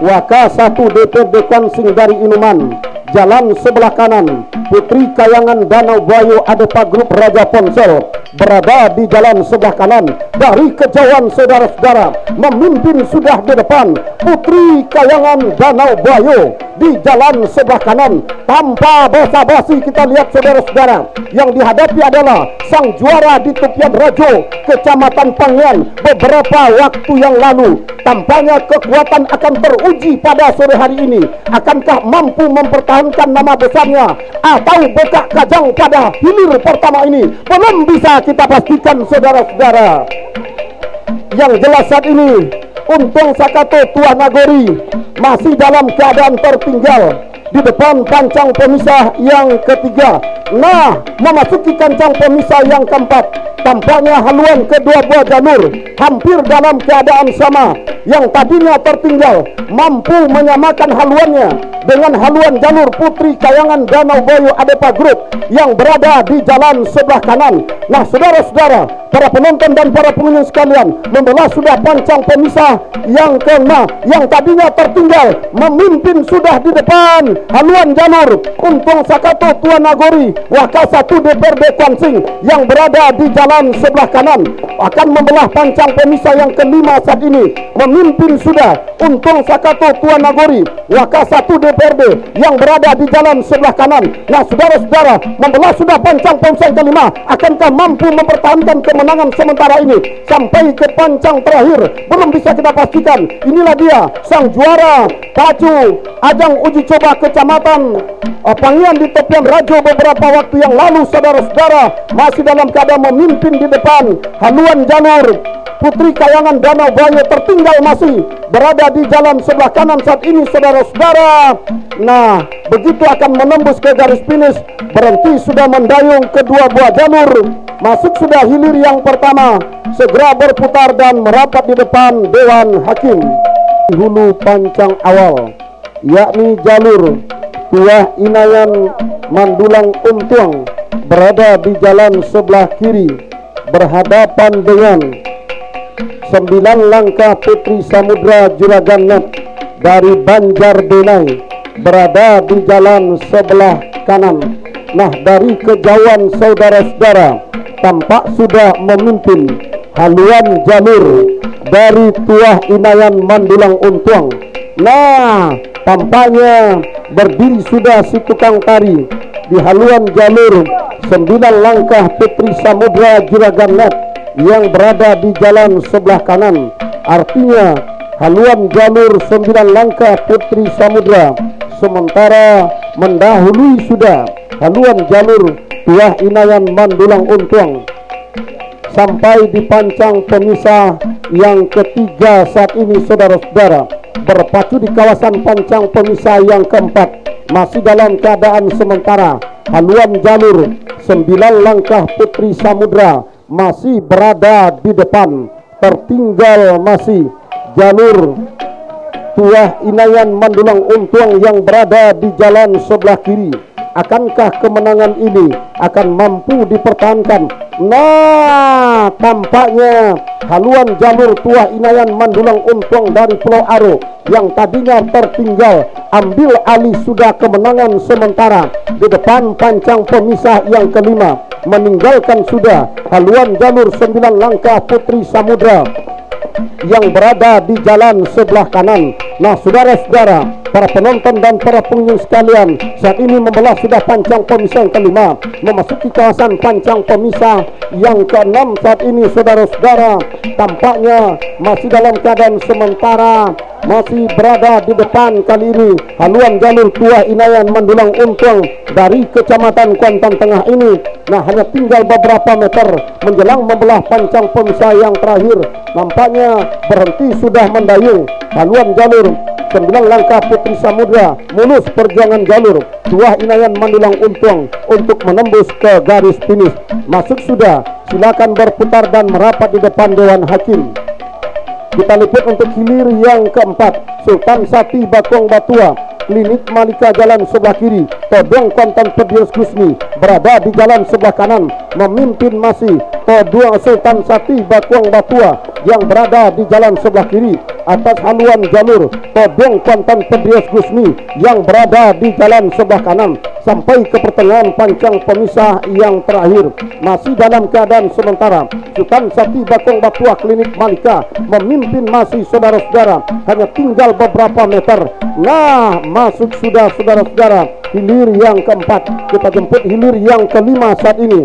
Waka 1 DPRD Kwansing dari Inuman, jalan sebelah kanan Putri Kayangan Danau Buayu Adepa Grup Raja Ponsel berada di jalan sebelah kanan. Dari kejauhan saudara-saudara, memimpin sudah di depan Putri Kayangan Danau Buayu di jalan sebelah kanan. Tanpa basa-basi kita lihat saudara-saudara, yang dihadapi adalah sang juara di Tupian Rajo, Kecamatan Pangian beberapa waktu yang lalu. Tampaknya kekuatan akan teruji pada sore hari ini. Akankah mampu mempertahankan nama besarnya atau bokak kajang pada hilir pertama ini? Belum bisa kita pastikan saudara-saudara. Yang jelas saat ini Untung Sakato Tuah Nagori masih dalam keadaan tertinggal di depan kancang pemisah yang ketiga. Nah, memasuki kancang pemisah yang keempat, tampaknya haluan kedua buah jalur hampir dalam keadaan sama. Yang tadinya tertinggal mampu menyamakan haluannya dengan haluan jalur Putri Kayangan Danau Buayu Adepa Group yang berada di jalan sebelah kanan. Nah, saudara-saudara, para penonton dan para pengunjung sekalian, membelah sudah pancang pemisah yang kelima. Yang tadinya tertinggal memimpin sudah di depan haluan jalur Untung Sakato Tuan Nagori Waka 1 DPRD Kwansing yang berada di jalan sebelah kanan akan membelah pancang pemisah yang kelima saat ini. Memimpin sudah Untung Sakato Tuan Nagori Waka 1 DPRD yang berada di jalan sebelah kanan. Nah, saudara-saudara, membelah sudah pancang pemisah yang kelima. Akankah mampu mempertahankan kemenangan sementara ini sampai ke pancang terakhir? Belum bisa kita pastikan. Inilah dia sang juara pacu ajang uji coba Kecamatan Pangian di Tepian Rajo beberapa waktu yang lalu. Saudara-saudara, masih dalam keadaan memimpin di depan haluan jalur Putri Kayangan Danau Buayu tertinggal masih berada di jalan sebelah kanan saat ini saudara-saudara. Nah, begitu akan menembus ke garis finish, berhenti sudah mendayung kedua buah jalur. Masuk sudah hilir yang pertama, segera berputar dan merapat di depan Dewan Hakim. Hulu pancang awal, yakni jalur Tuah Inayan Mandulang Untuang berada di jalan sebelah kiri berhadapan dengan 9 langkah Putri Samudra Juragan Net dari Banjar Denai berada di jalan sebelah kanan. Nah, dari kejauhan saudara-saudara, tampak sudah memimpin haluan jalur dari Tuah Inayan Mandulang Untuang. Nah, tampaknya berdiri sudah si tukang tari di haluan jalur 9 langkah Putri Samudra Juragan Net yang berada di jalan sebelah kanan. Artinya haluan jalur 9 langkah Putri Samudra sementara mendahului sudah haluan jalur Tuah Inayan Mandulang Untuang sampai di pancang pemisah yang ketiga saat ini saudara-saudara. Berpacu di kawasan pancang pemisah yang keempat, masih dalam keadaan sementara haluan jalur 9 langkah Putri Samudra masih berada di depan. Tertinggal masih jalur Tuah Inayan Mandulang Untuang yang berada di jalan sebelah kiri. Akankah kemenangan ini akan mampu dipertahankan? Nah, tampaknya haluan jalur Tuah Inayan Mandulang Untuang dari Pulau Aro yang tadinya tertinggal ambil alih sudah kemenangan sementara di depan pancang pemisah yang kelima, meninggalkan sudah haluan jalur 9 langkah Putri Samudra yang berada di jalan sebelah kanan. Nah, saudara-saudara, para penonton dan para pengunjung sekalian, saat ini membelah sudah pancang pemisah yang kelima, memasuki kawasan pancang pemisah yang keenam saat ini saudara-saudara. Tampaknya masih dalam keadaan sementara, masih berada di depan kali ini haluan jalur Tuah Inayan Mandulang Untuang dari Kecamatan Kuantan Tengah ini. Nah, hanya tinggal beberapa meter menjelang membelah pancang pemisah yang terakhir. Nampaknya berhenti sudah mendayung haluan jalur 9 langkah Putri Samudra mulus perjuangan jalur Tuah Inayan Mandulang Untuang untuk menembus ke garis finish. Masuk sudah, silakan berputar dan merapat di depan Dewan Hakim. Kita liput untuk hilir yang keempat, Sultan Sati Bakuang Batua, Klinik Malika jalan sebelah kiri, Todong Konten Pedios Kusmi berada di jalan sebelah kanan. Memimpin masih Todong Sultan Sati Bakuang Batua yang berada di jalan sebelah kiri. Atas haluan jalur Todong Kuantan Pedrius Gusmi yang berada di jalan sebelah kanan sampai ke pertengahan pancang pemisah yang terakhir. Masih dalam keadaan sementara, Sultan Sati Bakong Batua Klinik Malika memimpin masih saudara-saudara, hanya tinggal beberapa meter. Nah, masuk sudah saudara-saudara hilir yang keempat. Kita jemput hilir yang kelima saat ini.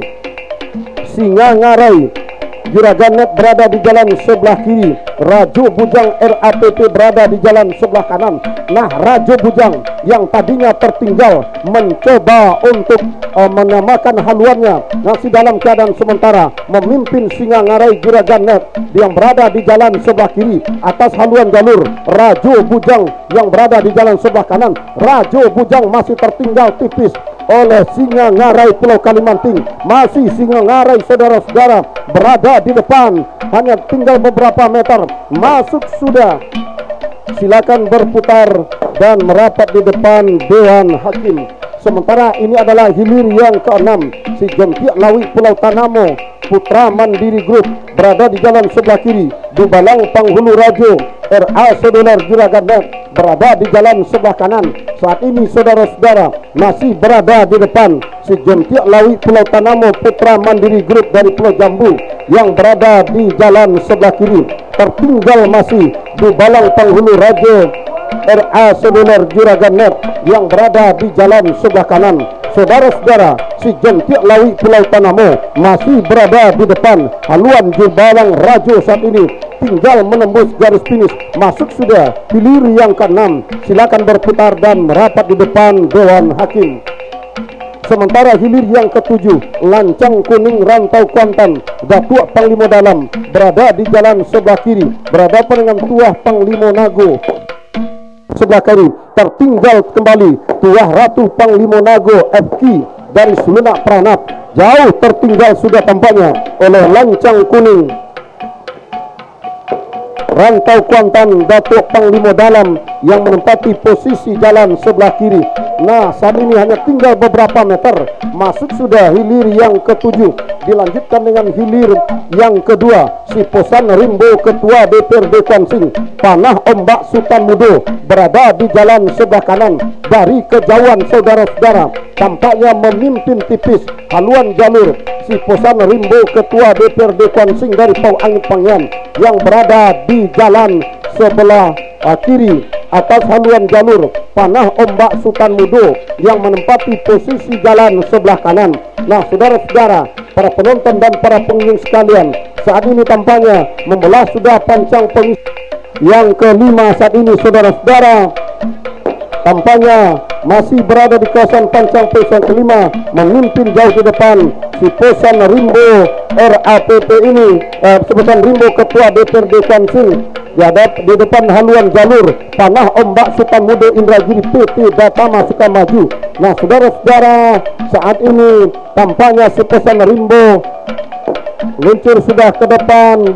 Singa Ngarai Juragan Net berada di jalan sebelah kiri. Rajo Bujang RAPP berada di jalan sebelah kanan. Nah, Rajo Bujang yang tadinya tertinggal mencoba untuk menyamakan haluannya, masih dalam keadaan sementara memimpin Singa Ngarai Juragan Net yang berada di jalan sebelah kiri. Atas haluan jalur Rajo Bujang yang berada di jalan sebelah kanan. Rajo Bujang masih tertinggal tipis oleh Singa Ngarai Pulau Kalimanting. Masih Singa Ngarai saudara-saudara berada di depan, hanya tinggal beberapa meter. Masuk sudah, silakan berputar dan merapat di depan Dewan Hakim. Sementara ini adalah hilir yang keenam. Si Jempiak Lawi Pulau Tanamo Putra Mandiri Group berada di jalan sebelah kiri. Di Balang Panghulu Rajo RA Sedonar Juragan Net berada di jalan sebelah kanan. Saat ini saudara-saudara masih berada di depan. Si Jempiak Lawi Pulau Tanamo Putra Mandiri Group dari Pulau Jambu yang berada di jalan sebelah kiri. Tertinggal masih di Balang Panghulu Rajo RA Sedonar Juragan Net yang berada di jalan sebelah kanan. Saudara-saudara, si Jempiak Lawi Pulau Tanamo masih berada di depan. Haluan Jembalang Rajo saat ini tinggal menembus garis finish. Masuk sudah hilir yang keenam. Silakan berputar dan merapat di depan Dewan Hakim. Sementara hilir yang ketujuh, Lancang Kuning Rantau Kuantan Datuk Panglima Dalam berada di jalan sebelah kiri. Berhadapan dengan Tuah Panglima Nago sebelah kiri. Tertinggal kembali Tuah Ratu Panglima Nago FK dari Sulenak Pranap. Jauh tertinggal sudah tampaknya oleh Lancang Kuning Rantau Kuantan Datuk Panglima Dalam yang menempati posisi jalan sebelah kiri. Nah, saat ini hanya tinggal beberapa meter. Masuk sudah hilir yang ketujuh. Dilanjutkan dengan hilir yang kedua. Si Posan Rimbo Ketua DPRD Kuansing Panah Ombak Sultan Mudo berada di jalan sebelah kanan. Dari kejauhan saudara-saudara tampaknya memimpin tipis haluan jalur. Si Posan Rimbo Ketua DPRD Kuansing dari Pau Angin Pangyan yang berada di jalan sebelah kiri. Atas haluan jalur Panah Ombak Sultan Mudo yang menempati posisi jalan sebelah kanan. Nah, saudara-saudara, para penonton dan para pengunjung sekalian, saat ini tampaknya membelah sudah pancang pemis yang kelima. Saat ini saudara-saudara tampaknya masih berada di kawasan pancang pemis kelima, memimpin jauh di depan. Si Posan Rimbo RAPP ini Posan Rimbo Ketua DPRD Kuansing di depan haluan jalur Panah Ombak Sultan Mudo Indragiri PT Datama Sukamaju. Nah, saudara-saudara, saat ini tampaknya si Posan Rimbo luncur sudah ke depan,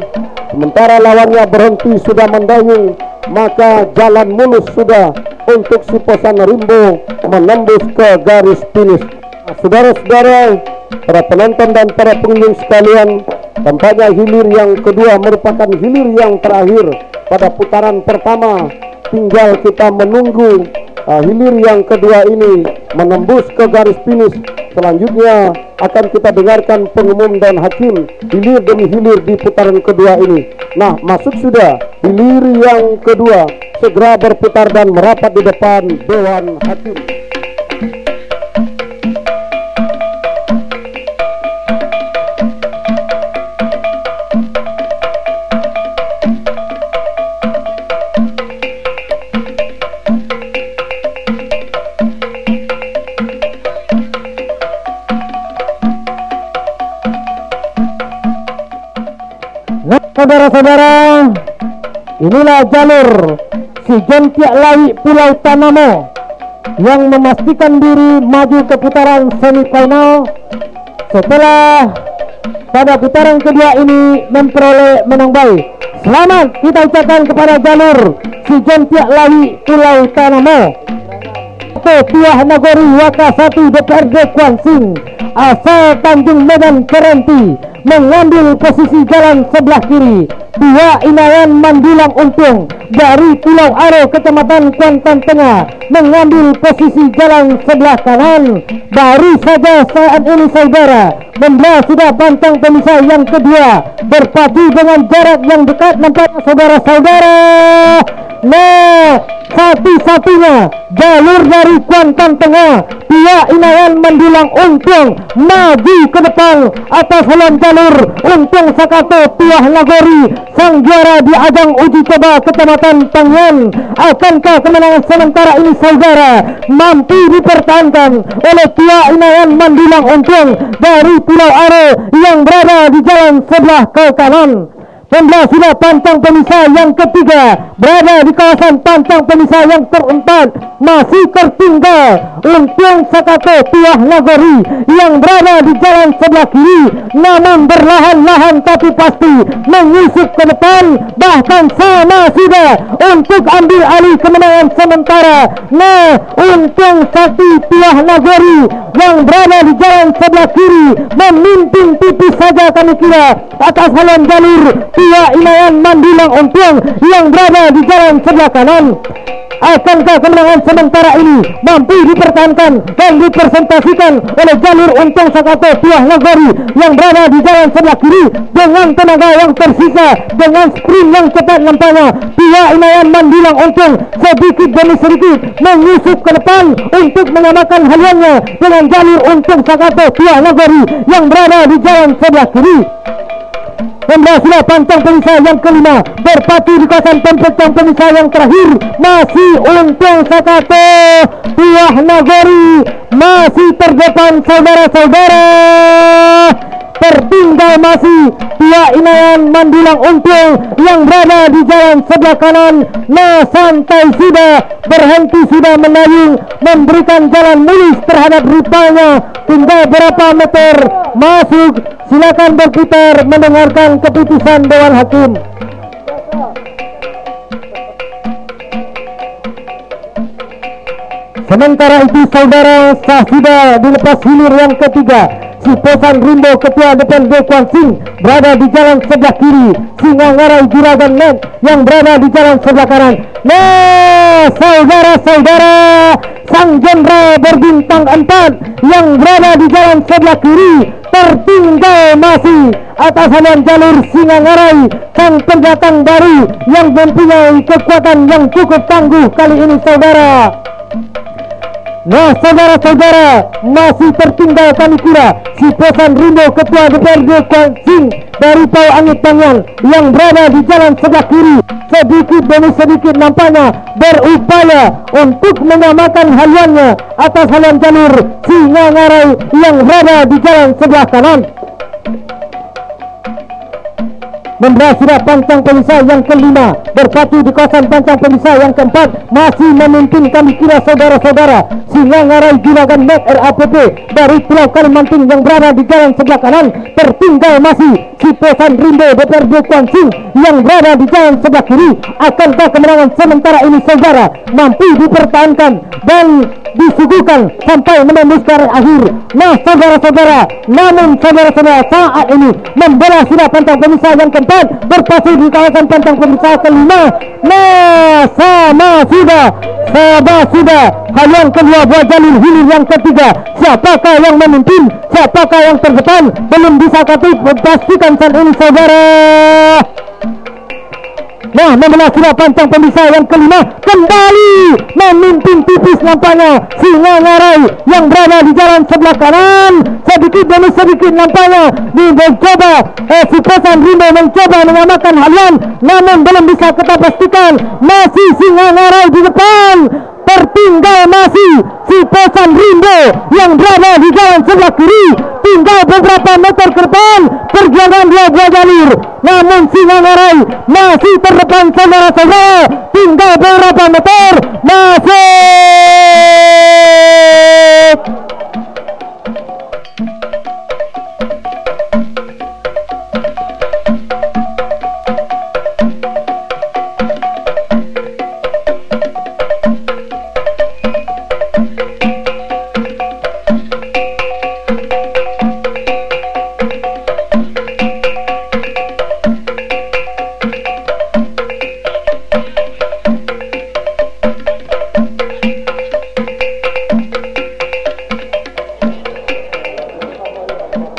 sementara lawannya berhenti sudah mendayung. Maka jalan mulus sudah untuk si Posan Rimbo menembus ke garis finish. Nah, saudara-saudara, para penonton dan para pengunjung sekalian, tampaknya hilir yang kedua merupakan hilir yang terakhir pada putaran pertama. Tinggal kita menunggu hilir yang kedua ini menembus ke garis finish. Selanjutnya akan kita dengarkan pengumum dan hakim hilir demi hilir di putaran kedua ini. Nah, masuk sudah hilir yang kedua. Segera berputar dan merapat di depan Dewan Hakim. Saudara-saudara, inilah jalur si Jempiak Lawi Pulau Tanamo yang memastikan diri maju ke putaran semifinal setelah pada putaran kedua ini memperoleh menang baik. Selamat kita ucapkan kepada jalur si Jempiak Lawi Pulau Tanamo. Tuah Nagori Wakasati DPRD Kuansing asal Tanjung Medan Kerenti mengambil posisi jalan sebelah kiri. Dua Inayan Mandilang Untung dari Pulau Aro Kecamatan Kuantan Tengah mengambil posisi jalan sebelah kanan. Baru saja saat ini saudara membelah sudah pantang pemisah yang kedua berpacu dengan jarak yang dekat nampaknya saudara-saudara. Nah, satu-satunya jalur dari Kuantan Tengah pihak Inayan Mandilang Untung maju ke depan atas haluan jalur Untung Sakato Tuah Nagori sang juara di ajang uji coba Kecamatan Tangian. Akankah kemenangan sementara ini saudara mampu dipertahankan oleh pihak Inayan Mandilang Untung dari Pulau Aro yang berada di jalan sebelah ke kanan? Pembelah sudah pantang pemisah yang ketiga berada di kawasan pantang pemisah yang keempat masih tertinggal Untung Sakato Tuah Nagori yang berada di jalan sebelah kiri, namun berlahan-lahan tapi pasti menyusup ke depan, bahkan sama sudah untuk ambil alih kemenangan sementara. Nah, Untung Sakti Tuah Nagori yang berada di jalan sebelah kiri memimpin tipis saja kami kira atas haluan jalur pihak Inayan Mandilang Untung yang berada di jalan sebelah kanan. Akankah kemenangan sementara ini mampu dipertahankan dan dipresentasikan oleh jalur Untung Sakato Tuah Nagori yang berada di jalan sebelah kiri dengan tenaga yang tersisa, dengan sprint yang cepat nampaknya pihak Inayan Mandilang Untung sedikit demi sedikit menyusup ke depan untuk menyamakan haluannya dengan jalur Untung Sakato Tuah Nagori yang berada di jalan sebelah kiri. Pembelah sudah pantang pemisah yang kelima berpacu di kawasan pempecang pemisah yang terakhir masih Untung Sakato Tuah Nagori masih terdepan saudara-saudara. Tertinggal masih pihak Inayan Mandilang Untung yang berada di jalan sebelah kanan. Nah, santai sudah, berhenti sudah menayung, memberikan jalan mulus terhadap rivalnya. Tinggal berapa meter masuk. Silakan berputar mendengarkan keputusan Dewan Hakim. Sementara itu saudara sah sudah dilepas hilir yang ketiga. Si Posan Rimbo Ketua DPRD Kuansing berada di jalan sebelah kiri. Singa Ngarai Juragan Net yang berada di jalan sebelah kanan. Nah, saudara-saudara, sang jenderal berbintang 4 yang berada di jalan sebelah kiri tertinggal masih atas haluan jalur Singa Ngarai, sang pendatang baru yang mempunyai kekuatan yang cukup tangguh kali ini saudara. Nah, saudara-saudara, masih tertinggal kami kira si Posan Rimbo Ketua DPRD Kuansing dari Pau Angit Tangian yang berada di jalan sebelah kiri sedikit demi sedikit nampaknya berupaya untuk menyamakan haluannya atas haluan jalur Singa Ngarai yang berada di jalan sebelah kanan. Membela sudah pantang pemisah yang kelima berpacu di kawasan pantang pemisah yang keempat masih memimpin kami kira saudara-saudara Singa Ngarai Juragan Net RAPP dari Pulau Kalimantan yang berada di jalan sebelah kanan. Tertinggal masih si Posan Rimbo DPRD Kuansing yang berada di jalan sebelah kiri. Akankah kemenangan sementara ini saudara mampu dipertahankan dan disuguhkan sampai menembus garis akhir? Nah, saudara-saudara, namun saudara-saudara saat ini membela sudah pantang pemisah yang keempat berpacu di kawasan pantang pemisah kelima. Nah, sama sudah haluan kedua buat jalur hilir yang ketiga. Siapakah yang memimpin, siapakah yang terdepan belum bisa kata pastikan saat ini saudara. Nah, membelah sudah pantang pemisah yang kelima kembali memimpin tipis nampaknya Singa Ngarai yang berada di jalan sebelah kanan. Sedikit demi sedikit nampaknya mencoba si Posan Rimbo mencoba menyamakan haluan, namun belum bisa kita pastikan. Masih Singa Ngarai di depan. Tertinggal masih si Posan Rimbo yang berada di jalan sebelah kiri. Tinggal beberapa meter ke depan perjuangan dua buah jalur, namun Singa Ngarai masih terdepan saudara-saudara. Tinggal beberapa meter masuk.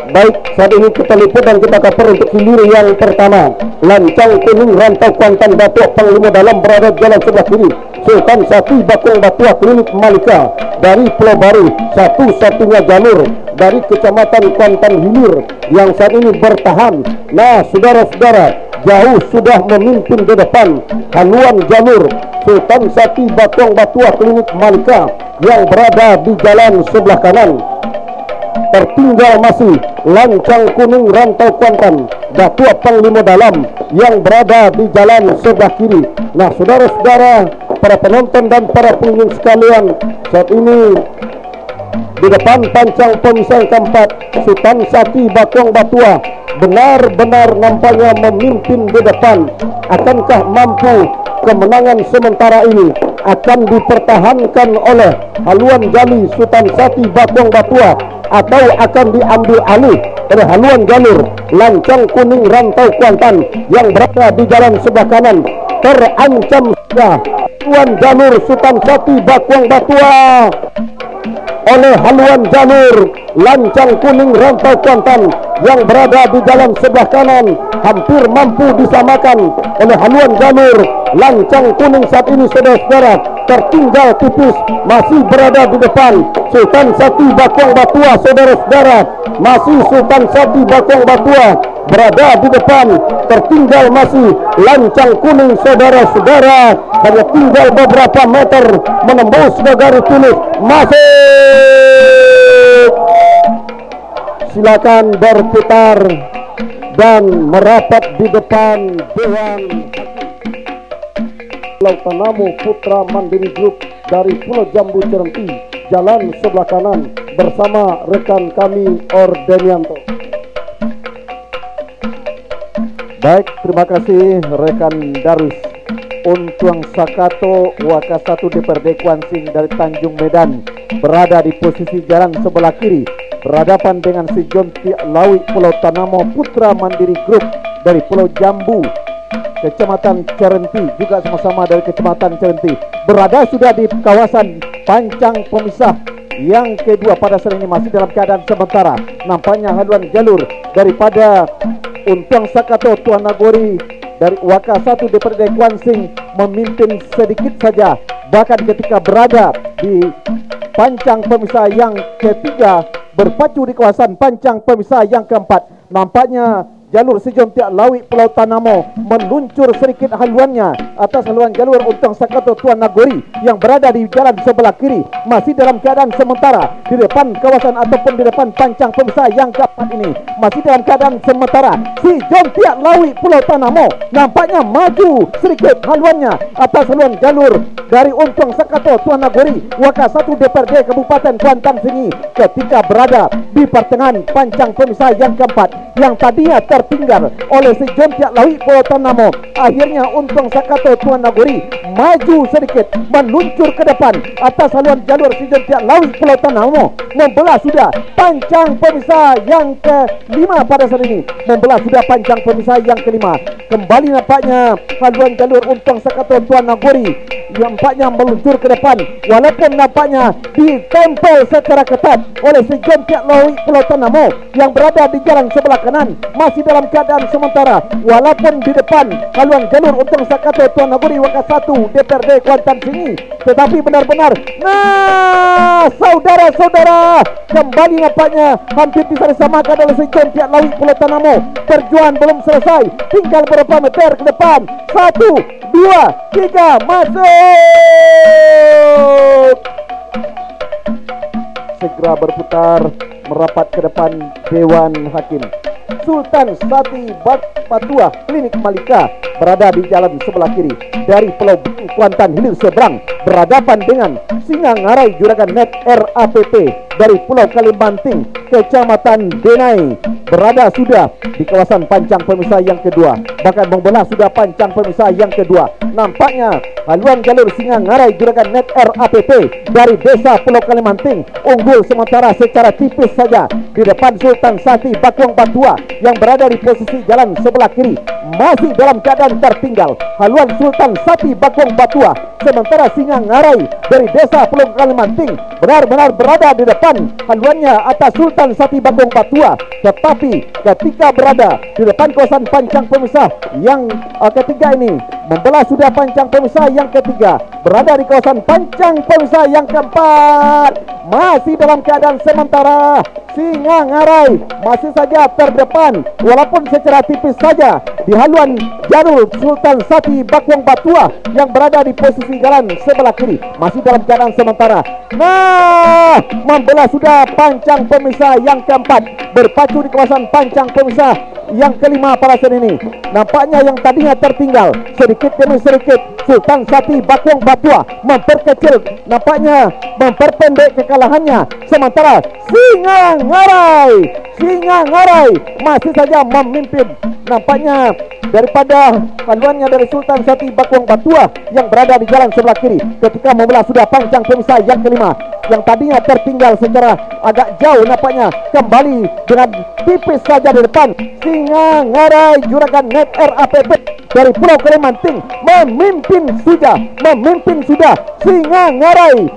Baik, saat ini kita liput dan kita cover untuk hilir yang pertama. Lancang kuning rantau Kuantan Batu Panglima Dalam berada di jalan sebelah kiri. Sultan Sati Bakung Batua Klinik Malika dari Pulau Baru, satu-satunya jalur dari Kecamatan Kuantan Hilir yang saat ini bertahan. Nah, saudara-saudara, jauh sudah memimpin di depan haluan jalur Sultan Sati Bakung Batua Klinik Malika yang berada di jalan sebelah kanan. Tertinggal masih Lancang Kuning Rantau Kuantan Datua Panglima Dalam yang berada di jalan sebelah kiri. Nah, saudara-saudara, para penonton dan para pengunjung sekalian, saat ini di depan pancang pemisah keempat Sultan Sati Bakung Batua benar-benar nampaknya memimpin di depan. Akankah mampu kemenangan sementara ini akan dipertahankan oleh haluan jali Sultan Sati Bakung Batua atau akan diambil alih oleh haluan jalur Lancang Kuning Rantau Kuantan yang berada di jalan sebelah kanan? Terancam sudah haluan jalur Sultan Sati Bakung Batua oleh haluan jalur Lancang Kuning Rantau Kuantan yang berada di jalan sebelah kanan, hampir mampu disamakan oleh haluan jalur Lancang Kuning. Saat ini saudara-saudara tertinggal tipis, masih berada di depan Sultan Sati Bakung Batua. Saudara-saudara, masih Sultan Sati Bakung Batua berada di depan, tertinggal masih Lancang Kuning. Saudara-saudara, hanya tinggal beberapa meter menembus garis finish. Masuk, silakan berputar dan merapat di depan Dewan Pulau Tanamu Putra Mandiri Group dari Pulau Jambu Cerenti, jalan sebelah kanan bersama rekan kami Ordenianto. Baik, terima kasih rekan Darus. Untuang Sakato Wakasatu DPRD Kuansing dari Tanjung Medan berada di posisi jalan sebelah kiri berhadapan dengan si Jonti Lawi Pulau Tanamo Putra Mandiri Group dari Pulau Jambu Kecamatan Cerenti, juga sama-sama dari Kecamatan Cerenti, berada sudah di kawasan pancang pemisah yang kedua. Pada saat ini masih dalam keadaan sementara. Nampaknya haluan jalur daripada Untuang Sakato Tuan Nagori dari Waka 1 DPRD Kuansing memimpin sedikit saja, bahkan ketika berada di pancang pemisah yang ketiga berpacu di kawasan pancang pemisah yang keempat, nampaknya jalur si Jontiak Lawi Pulau Tanamo meluncur sedikit haluannya atas haluan jalur Untuang Sakato Tuan Nagori yang berada di jalan sebelah kiri, masih dalam keadaan sementara di depan kawasan ataupun di depan pancang pemisah yang keempat ini, masih dalam keadaan sementara. Si Jontiak Lawi Pulau Tanamo nampaknya maju sedikit haluannya atas haluan jalur dari Untuang Sakato Tuan Nagori Waka 1 DPRD Kabupaten Kuantan Singi ketika berada di pertengahan pancang pemisah yang keempat, yang tadinya tertinggal oleh si Jontiak Lawi Pulau Tanamo. Akhirnya Untuang Sakato Tuan Nagori maju sedikit meluncur ke depan atas haluan jalur si Jontiak Lawi Pulau Tanamo, membelah sudah pancang pemisah yang kelima pada saat ini, membelah sudah pancang pemisah yang kelima. Kembali nampaknya haluan jalur Untuang Sakato Tuan Nagori yang nampaknya meluncur ke depan, walaupun nampaknya ditempel secara ketat oleh si Jontiak Lawi Pulau Tanamo yang berada di jalan sebelah kanan, masih dalam keadaan sementara. Walaupun di depan haluan jalur Untuang Sakato Tuan Nagori Waka 1 DPRD Kuantan Singi, tetapi benar-benar, nah saudara-saudara, kembali nampaknya hampir bisa disamakan oleh si Jontiak Lawi Pulau Tanamo. Perjuangan belum selesai, tinggal beberapa meter ke depan. 1, 2, 3, masuk. Segera berputar merapat ke depan Dewan Hakim. Sultan Sati Batua Klinik Malika berada di jalan sebelah kiri dari Pulau Kuantan Hilir seberang berhadapan dengan Singa Ngarai Juragan Net RAPP dari Pulau Kalimanting Kecamatan Denai berada sudah di kawasan pancang pemisah yang kedua, bahkan membelah sudah pancang pemisah yang kedua. Nampaknya haluan jalur Singa Ngarai Juragan Net RAPP dari Desa Pulau Kalimanting unggul sementara secara tipis saja di depan Sultan Sati Bakung Batua yang berada di posisi jalan sebelah kiri, masih dalam keadaan tertinggal haluan Sultan Sati Bakung Batua, sementara Singa Ngarai dari Desa Pulau Kalimanting benar-benar berada di depan depan haluannya atas Sultan Sati Bagong Patua, tetapi ketika berada di depan kawasan pancang pemisah yang ketiga ini, membelah sudah pancang pemisah yang ketiga, berada di kawasan pancang pemisah yang keempat, masih dalam keadaan sementara. Singa Ngarai masih saja terdepan walaupun secara tipis saja di haluan jalur Sultan Sati Bagong Patua yang berada di posisi jalan sebelah kiri, masih dalam keadaan sementara. Nah, membelah sudah pancang pemisah yang keempat, berpacu di kawasan pancang pemisah yang kelima pada saat ini. Nampaknya yang tadinya tertinggal sedikit demi sedikit Sultan Sati Bagong Patua memperkecil, nampaknya memperpendek kekalahannya, sementara Singa Ngarai masih saja memimpin. Nampaknya daripada haluannya dari Sultan Sati Bagong Patua yang berada di jalan sebelah kiri ketika membelah sudah pancang pemisah yang kelima, yang tadinya tertinggal secara agak jauh, nampaknya kembali dengan tipis saja di depan. Singa Ngarai Juragan Net RAPP dari Pulau Kalimantan memimpin sudah. Singa Ngarai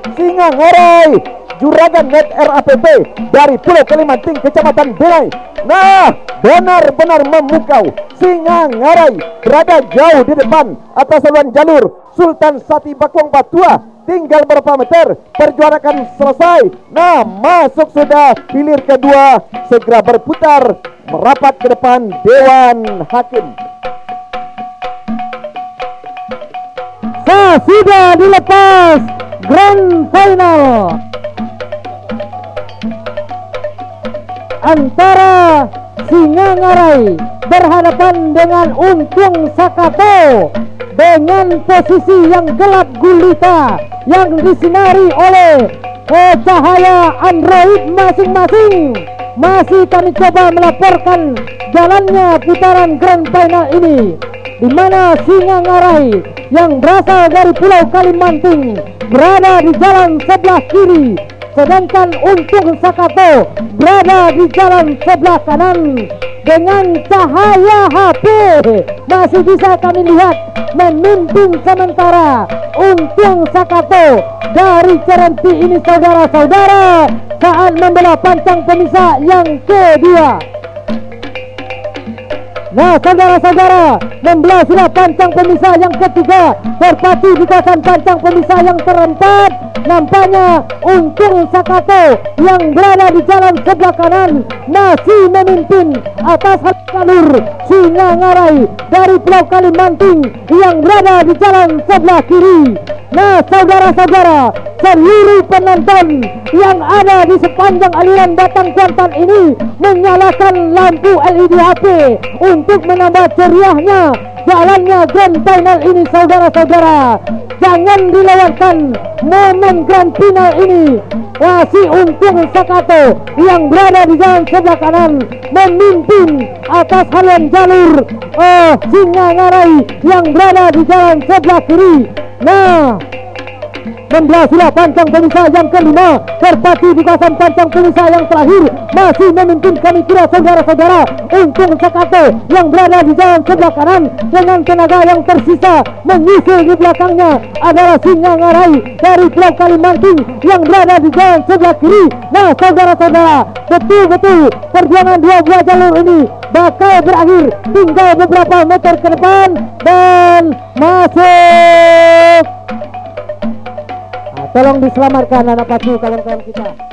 Juragan Net RAPP dari Pulau Kalimantan Kecamatan Benai. Nah, benar-benar memukau. Singa Ngarai berada jauh di depan atas haluan jalur Sultan Sati Bagong Patua. Tinggal berapa meter perjuangan akan selesai. Nah, masuk sudah hilir kedua, segera berputar merapat ke depan Dewan Hakim. Sudah dilepas Grand Final antara Singa Ngarai berhadapan dengan Untung Sakato dengan posisi yang gelap gulita yang disinari oleh cahaya android masing-masing. Masih kami coba melaporkan jalannya putaran Grand Final ini, di mana Singa Ngarai yang berasal dari Pulau Kalimantan berada di jalan sebelah kiri, sedangkan Untung Sakato berada di jalan sebelah kanan. Dengan cahaya HP masih bisa kami lihat memimpin sementara Untung Sakato dari Cerenti ini, saudara-saudara, saat membelah pancang pemisah yang kedua. Nah, saudara-saudara, membelah sudah pancang pemisah yang ketiga, berpacu di kawasan pancang pemisah yang keempat. Nampaknya Untung Sakato yang berada di jalan sebelah kanan masih memimpin atas jalur Singa Ngarai dari Pulau Kalimantan yang berada di jalan sebelah kiri. Nah, saudara-saudara, seluruh penonton yang ada di sepanjang aliran Batang Kuantan ini menyalakan lampu LED HP untuk menambah ceriahnya jalannya Grand Final ini, saudara-saudara. Jangan dilewatkan momen Grand Final ini. Masih Untung Sakato yang berada di jalan sebelah kanan memimpin atas haluan jalur Singa Ngarai yang berada di jalan sebelah kiri. Nah, membelah sudah pancang pemisah yang kelima, terpacu di kawasan pancang pemisah yang terakhir, masih memimpin kami kira, saudara-saudara. Untung Sakato yang berada di jalan sebelah kanan dengan tenaga yang tersisa, menyusul di belakangnya adalah Singa Ngarai dari Pulau Kalimantan yang berada di jalan sebelah kiri. Nah, saudara-saudara, betul-betul perjuangan dua buah jalur ini bakal berakhir tinggal beberapa meter ke depan dan masuk. Tolong diselamatkan anak pacu kawan-kawan kita.